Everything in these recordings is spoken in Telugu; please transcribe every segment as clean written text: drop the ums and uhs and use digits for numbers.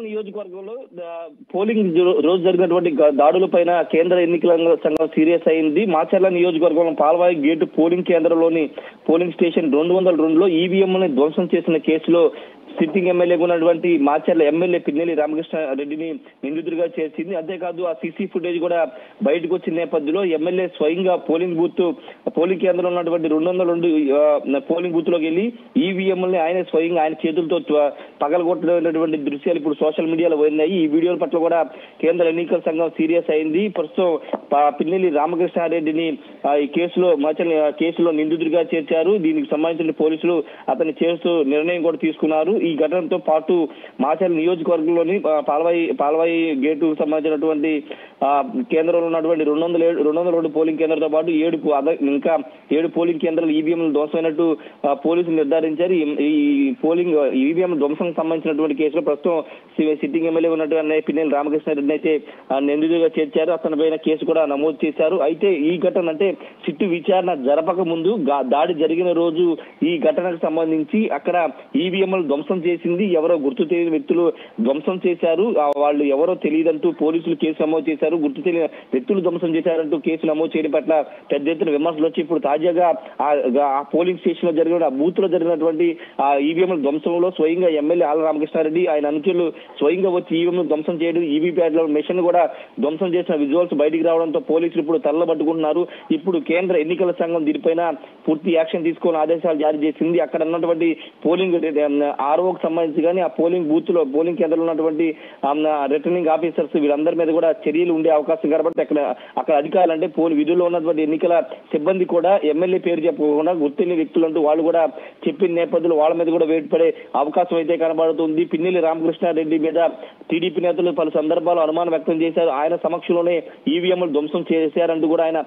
నియోజకవర్గంలో పోలింగ్ రోజు జరిగినటువంటి దాడులపైన కేంద్ర ఎన్నికల సంఘం సీరియస్ అయింది. మాచర్ల నియోజకవర్గంలో పాల్వాయి గేటు పోలింగ్ కేంద్రంలోని పోలింగ్ స్టేషన్ 202లో ఈవీఎంని ధ్వంసం చేసిన కేసులో సిట్టింగ్ ఎమ్మెల్యేగా ఉన్నటువంటి మాచర్ల ఎమ్మెల్యే పిన్నెల్లి రామకృష్ణారెడ్డిని నిందితుడిగా చేర్చింది. అంతేకాదు ఆ సీసీ ఫుటేజ్ కూడా బయటకు వచ్చిన నేపథ్యంలో ఎమ్మెల్యే స్వయంగా పోలింగ్ కేంద్రంలో ఉన్నటువంటి 202 పోలింగ్ బూత్ లోకి వెళ్లి ఈవీఎంని ఆయన స్వయంగా ఆయన చేతులతో పగలగొట్టినటువంటి దృశ్యాలు ఇప్పుడు సోషల్ మీడియాలో పోయినాయి. ఈ వీడియోల పట్ల కూడా కేంద్ర ఎన్నికల సంఘం సీరియస్ అయింది. ప్రస్తుతం పిన్నెల్లి రామకృష్ణారెడ్డిని ఈ కేసులో నిందితుడిగా చేర్చారు. దీనికి సంబంధించిన పోలీసులు అతన్ని చేస్తూ నిర్ణయం కూడా తీసుకున్నారు. ఈ ఘటనతో పాటు మాచర్ల నియోజకవర్గంలోని పాల్వాయి గేటు సంబంధించినటువంటి కేంద్రంలో ఉన్నటువంటి 202 పోలింగ్ కేంద్రాలతో పాటు 7 పోలింగ్ కేంద్రాలు ఈవీఎంలు ధ్వంసమైనట్టు పోలీసులు నిర్ధారించారు. ఈ పోలింగ్ ఈవీఎం ధ్వంసం సంబంధించినటువంటి కేసులో ప్రస్తుతం సిట్టింగ్ ఎమ్మెల్యే ఉన్నటువంటి పిన్నెల్లి రామకృష్ణారెడ్డిని అయితే నిందితుడిగా చేర్చారు. అతని పైన కేసు కూడా నమోదు చేశారు. అయితే ఈ ఘటన అంటే సిట్టు విచారణ జరపక ముందు దాడి జరిగిన రోజు ఈ ఘటనకు సంబంధించి అక్కడ ఈవీఎంలు ధ్వంసం చేసింది ఎవరో గుర్తు తెలియని వ్యక్తులు ధ్వంసం చేశారు. వాళ్ళు ఎవరో తెలియదంటూ పోలీసులు కేసు నమోదు చేశారు. గుర్తు తెలియని వ్యక్తులు ధ్వంసం చేశారంటూ కేసు నమోదు చేయడం పట్ల పెద్ద ఎత్తున విమర్శలు వచ్చి ఇప్పుడు తాజాగా ఆ పోలింగ్ స్టేషన్ లో జరిగిన బూత్ లో జరిగినటువంటి ఆ ఈవీఎంల ధ్వంసంలో స్వయంగా ఎమ్మెల్యే ఆళ్ల రామకృష్ణారెడ్డి ఆయన అనుచరులు స్వయంగా వచ్చి ఈవీఎంలు ధ్వంసం చేయడం, ఈవీప్యాట్ల మెషిన్ కూడా ధ్వంసం చేసిన విజువల్స్ బయటికి రావడంతో పోలీసులు ఇప్పుడు తరలబట్టుకుంటున్నారు. ఇప్పుడు కేంద్ర ఎన్నికల సంఘం దీనిపైన పూర్తి యాక్షన్ తీసుకొని ఆదేశాలు జారీ చేసింది. అక్కడ ఉన్నటువంటి పోలింగ్ ఆర్ఓకి సంబంధించి కానీ ఆ పోలింగ్ బూత్ లో పోలింగ్ కేంద్రంలో ఉన్నటువంటి రిటర్నింగ్ ఆఫీసర్స్ వీళ్ళందరి మీద కూడా చర్యలు ఉండే అవకాశం కాబట్టి అక్కడ అధికారులు అంటే విధుల్లో ఉన్నటువంటి ఎన్నికల సిబ్బంది కూడా ఎమ్మెల్యే పేరు చెప్పకుండా గుర్తిని వ్యక్తులు అంటూ వాళ్ళు కూడా చెప్పిన నేపథ్యంలో వాళ్ళ మీద కూడా వేటుపడే అవకాశం అయితే కనబడుతుంది. పిన్నెల్లి రామకృష్ణారెడ్డి మీద టీడీపీ నేతలు పలు సందర్భాల్లో అనుమానం వ్యక్తం చేశారు. ఆయన సమక్షంలోనే ఈవీఎంలు ధ్వంసం చేశారంటూ కూడా ఆయన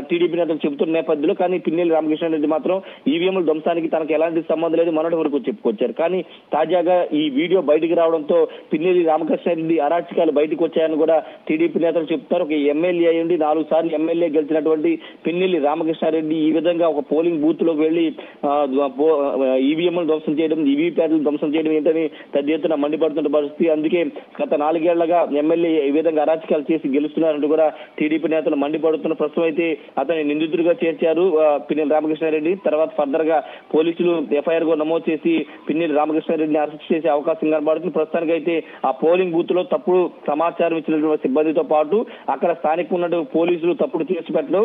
టీడీపీ నేతలు చెబుతున్న నేపథ్యంలో కానీ పిన్నెల్లి రామకృష్ణారెడ్డి మాత్రం ఈవీఎంల ధ్వంసానికి తనకు ఎలాంటి సంబంధం లేదు మొన్నటి వరకు చెప్పుకొచ్చారు. కానీ తాజాగా ఈ వీడియో బయటికి రావడంతో పిన్నెల్లి రామకృష్ణారెడ్డి అరాచకాలు బయటకు వచ్చాయని కూడా టీడీపీ నేతలు చెప్తారు. ఒక ఎమ్మెల్యే అయ్యండి 4 సార్లు ఎమ్మెల్యే గెలిచినటువంటి పిన్నెల్లి రామకృష్ణారెడ్డి ఈ విధంగా ఒక పోలింగ్ బూత్ లోకి వెళ్లి ఈవీఎంలు ధ్వంసం చేయడం, ఈవీప్యాట్లు ధ్వంసం చేయడం ఏంటని పెద్ద ఎత్తున మండిపడుతున్న పరిస్థితి. అందుకే గత 4 ఏళ్లుగా ఎమ్మెల్యే ఈ విధంగా అరాచకాలు చేసి గెలుస్తున్నారంటూ కూడా టీడీపీ నేతలు మండిపడుతున్న ప్రస్తుతం అయితే అతన్ని నిందితుడిగా చేర్చారు పిన్నెల్లి రామకృష్ణారెడ్డి. తర్వాత ఫర్దర్ గా పోలీసులు ఎఫ్ఐఆర్ కూడా నమోదు చేసి పిన్నెల్లి రామకృష్ణారెడ్డిని అరెస్ట్ చేసే అవకాశం కనబడుతుంది. ప్రస్తుతానికి అయితే ఆ పోలింగ్ బూత్ లో తప్పుడు సమాచారం ఇచ్చినటువంటి సిబ్బందితో పాటు అక్కడ స్థానిక ఉన్నటువంటి పోలీసులు తప్పుడు కేసు పెట్టడం,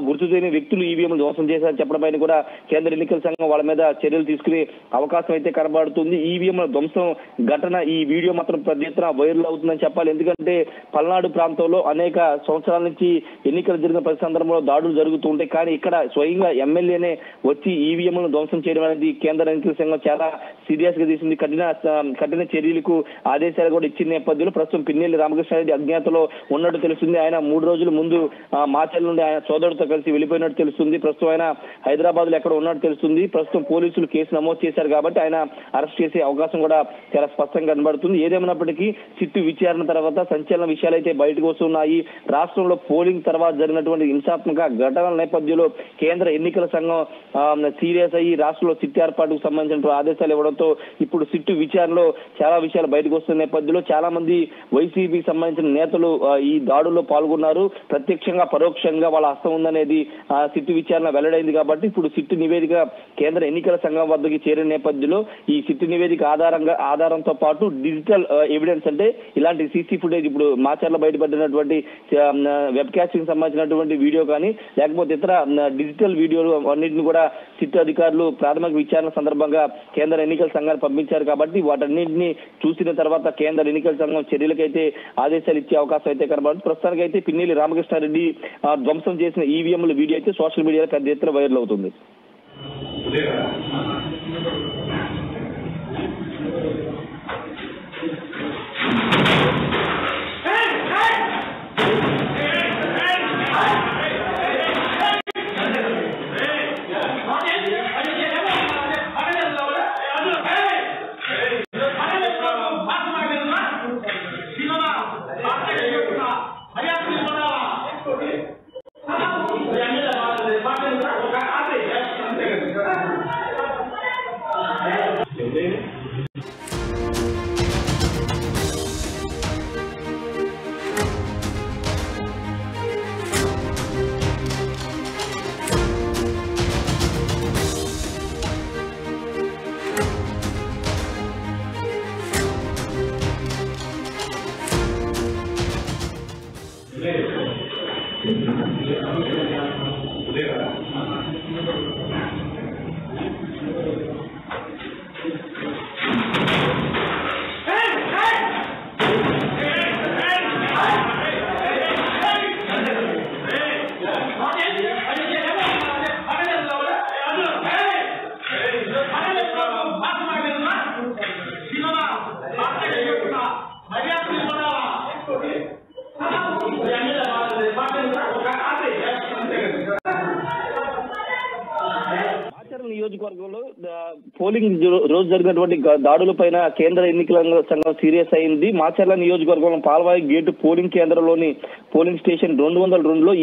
గుర్తు తెలియని వ్యక్తులు ఈవీఎంలు ధ్వంసం చేశారని చెప్పడం కూడా కేంద్ర ఎన్నికల సంఘం వాళ్ళ మీద చర్యలు తీసుకునే అవకాశం అయితే కనబడుతుంది. ఈవీఎంల ధ్వంసం ఘటన ఈ వీడియో మాత్రం పెద్ద ఎత్తున వైరల్ అవుతుందని చెప్పాలి. ఎందుకంటే పల్నాడు ప్రాంతంలో అనేక సంవత్సరాల నుంచి ఎన్నికలు జరిగిన ప్రతి సందర్భంలో దాడులు జరుగుతూ ఉంటాయి. కానీ ఇక్కడ స్వయంగా ఎమ్మెల్యేనే వచ్చి ఈవీఎంలను ధ్వంసం చేయడం అనేది కేంద్ర ఎన్నికల సంఘం చాలా సీరియస్ గా తీసుకుంది. కఠిన చర్యలకు ఆదేశాలు కూడా ఇచ్చిన నేపథ్యంలో ప్రస్తుతం పిన్నెల్లి రామకృష్ణారెడ్డి అజ్ఞాతలో ఉన్నట్టు తెలుస్తుంది. ఆయన 3 రోజుల ముందు మాచర్ల నుండి ఆయన సోదరుడితో కలిసి వెళ్ళిపోయినట్టు తెలుస్తుంది. ప్రస్తుతం ఆయన హైదరాబాద్ లో ఎక్కడ ఉన్నట్టు తెలుస్తుంది. ప్రస్తుతం పోలీసులు కేసు నమోదు చేశారు కాబట్టి ఆయన అరెస్ట్ చేసే అవకాశం కూడా చాలా స్పష్టంగా కనబడుతుంది. ఏదేమైనప్పటికీ సిట్టు విచారణ తర్వాత సంచలన విషయాలు అయితే బయటకు వస్తున్నాయి. రాష్ట్రంలో పోలింగ్ తర్వాత జరిగినటువంటి హింసాత్మక ఘటనల నేపథ్యంలో కేంద్ర ఎన్నికల సంఘం సీరియస్ అయ్యి రాష్ట్రంలో సిట్టు ఏర్పాటుకు సంబంధించిన ఆదేశాలు ఇవ్వడంతో ఇప్పుడు సిట్టు విచారణలో చాలా విషయాలు బయటకు వస్తున్న నేపథ్యంలో చాలా మంది వైసీపీకి సంబంధించిన నేతలు ఈ దాడుల్లో పాల్గొన్నారు. ప్రత్యక్షంగా పరోక్షంగా వాళ్ళ హస్తం ఉందనేది సిట్టు విచారణ వెల్లడైంది కాబట్టి ఇప్పుడు సిట్టు నివేదిక కేంద్ర ఎన్నికల సంఘం వద్దకి చేరిన నేపథ్యంలో ఈ సిట్టు నివేదిక ఆధారంతో పాటు డిజిటల్ ఎవిడెన్స్ అంటే ఇలాంటి సీసీ ఫుటేజ్ ఇప్పుడు మాచర్ల బయటపడినటువంటి వెబ్ కాస్టింగ్ సంబంధించినటువంటి వీడియో కానీ లేకపోతే ఇతర డిజిటల్ వీడియోలు అన్నింటిని కూడా సిట్టు అధికారులు ప్రాథమిక విచారణ సందర్భంగా కేంద్ర ఎన్నికల సంఘాన్ని పంపించారు కాబట్టి వాటన్నింటినీ చూసిన తర్వాత కేంద్ర ఎన్నికల సంఘం చర్యలకైతే ఆదేశాలు ఇచ్చే అవకాశం అయితే కనబడుతుంది. ప్రస్తుతానికైతే పిన్నెల్లి రామకృష్ణారెడ్డి ధ్వంసం చేసిన ఈవీఎంల వీడియో అయితే సోషల్ మీడియాలో పెద్ద ఎత్తున వైరల్ అవుతుంది. మాచర్ల నియోజకవర్గంలో పోలింగ్ రోజు జరిగినటువంటి దాడులపైన కేంద్ర ఎన్నికల సంఘం సీరియస్ అయింది. మాచర్ల నియోజకవర్గంలో పాల్వాయి గేటు పోలింగ్ కేంద్రంలోని పోలింగ్ స్టేషన్ 202లో